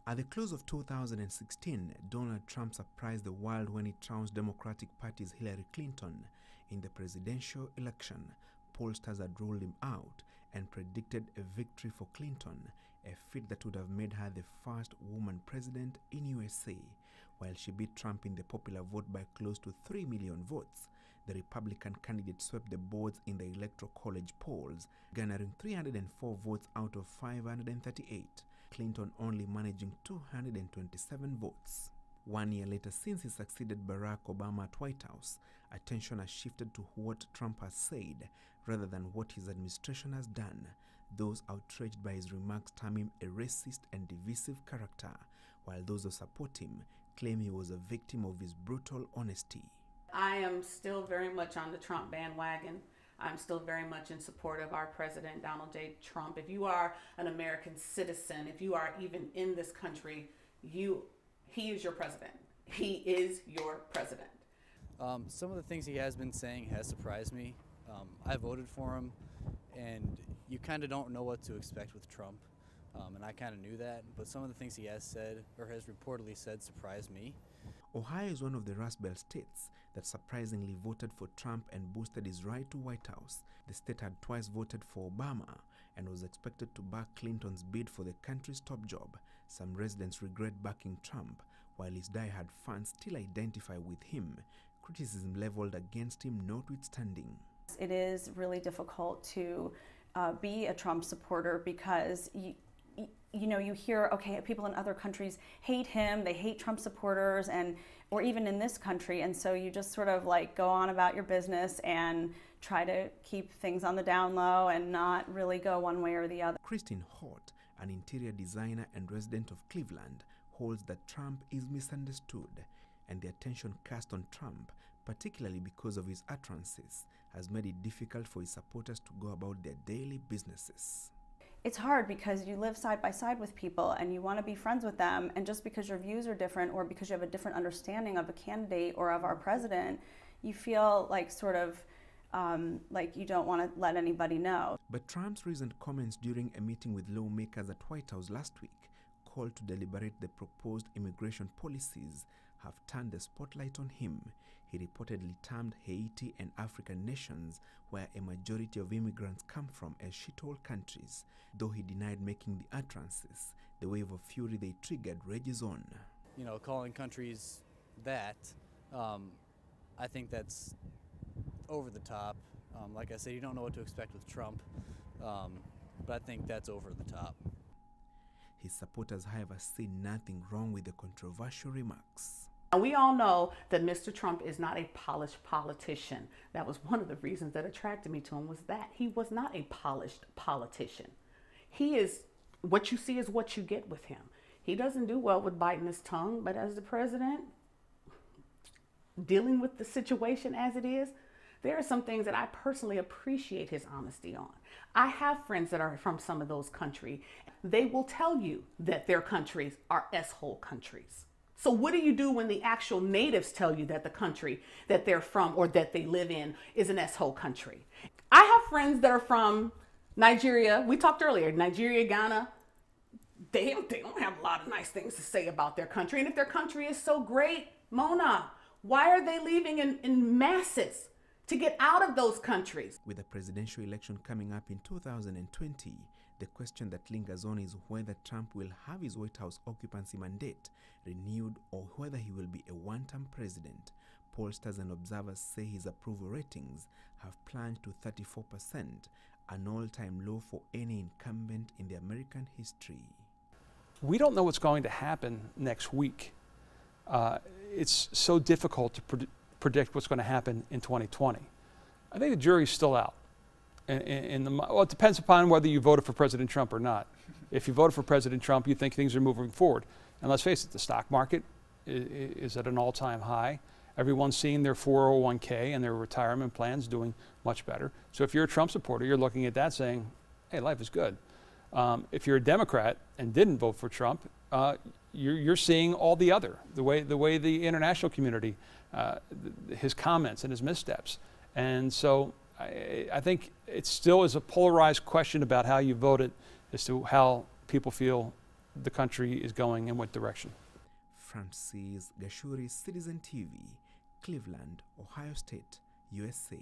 At the close of 2016, Donald Trump surprised the world when he trounced Democratic Party's Hillary Clinton in the presidential election. Pollsters had ruled him out and predicted a victory for Clinton, a feat that would have made her the first woman president in USA. While she beat Trump in the popular vote by close to 3 million votes, the Republican candidate swept the boards in the Electoral College polls, garnering 304 votes out of 538. Clinton only managing 227 votes. 1 year later, since he succeeded Barack Obama at White House, attention has shifted to what Trump has said rather than what his administration has done. Those outraged by his remarks term him a racist and divisive character, while those who support him claim he was a victim of his brutal honesty. I am still very much on the Trump bandwagon. I'm still very much in support of our president, Donald J. Trump. If you are an American citizen, if you are even in this country, he is your president. He is your president. Some of the things he has been saying has surprised me. I voted for him, and you kind of don't know what to expect with Trump, and I kind of knew that, but some of the things he has said, or has reportedly said, surprised me. Ohio is one of the Rust Belt states that surprisingly voted for Trump and boosted his ride to White House. The state had twice voted for Obama and was expected to back Clinton's bid for the country's top job. Some residents regret backing Trump, while his die-hard fans still identify with him, criticism leveled against him notwithstanding. It is really difficult to be a Trump supporter because you know, you hear, okay, people in other countries hate him, they hate Trump supporters, or even in this country, and so you just sort of like go on about your business and try to keep things on the down low and not really go one way or the other. Christine Hort, an interior designer and resident of Cleveland, holds that Trump is misunderstood, and the attention cast on Trump, particularly because of his utterances, has made it difficult for his supporters to go about their daily businesses. It's hard because you live side by side with people and you want to be friends with them, and just because your views are different or because you have a different understanding of a candidate or of our president, you feel like sort of like you don't want to let anybody know. But Trump's recent comments during a meeting with lawmakers at White House last week called to deliberate the proposed immigration policies have turned the spotlight on him. He reportedly termed Haiti and African nations, where a majority of immigrants come from, as shithole countries. Though he denied making the utterances, the wave of fury they triggered rages on. You know, calling countries that, I think that's over the top. Like I said, you don't know what to expect with Trump, but I think that's over the top. His supporters, however, say nothing wrong with the controversial remarks. We all know that Mr. Trump is not a polished politician. That was one of the reasons that attracted me to him, was that he was not a polished politician. He is, what you see is what you get with him. He doesn't do well with biting his tongue, but as the president, dealing with the situation as it is, there are some things that I personally appreciate his honesty on. I have friends that are from some of those countries. They will tell you that their countries are S-hole countries. So what do you do when the actual natives tell you that the country that they're from or that they live in is an S-hole country? I have friends that are from Nigeria. We talked earlier, Nigeria, Ghana. They don't have a lot of nice things to say about their country. And if their country is so great, Mona, why are they leaving in masses to get out of those countries? With the presidential election coming up in 2020, the question that lingers on is whether Trump will have his White House occupancy mandate renewed or whether he will be a one-term president. Pollsters and observers say his approval ratings have plunged to 34%, an all-time low for any incumbent in the American history. We don't know what's going to happen next week. It's so difficult to predict what's going to happen in 2020. I think the jury's still out. Well, it depends upon whether you voted for President Trump or not. If you voted for President Trump, you think things are moving forward. And let's face it, the stock market is at an all-time high. Everyone's seeing their 401k and their retirement plans doing much better. So if you're a Trump supporter, you're looking at that saying, hey, life is good. If you're a Democrat and didn't vote for Trump, you're seeing all the other, the way the international community, his comments and his missteps. And so I think it still is a polarized question about how you voted as to how people feel the country is going in what direction. Francis Gashuri, Citizen TV, Cleveland, Ohio State, USA.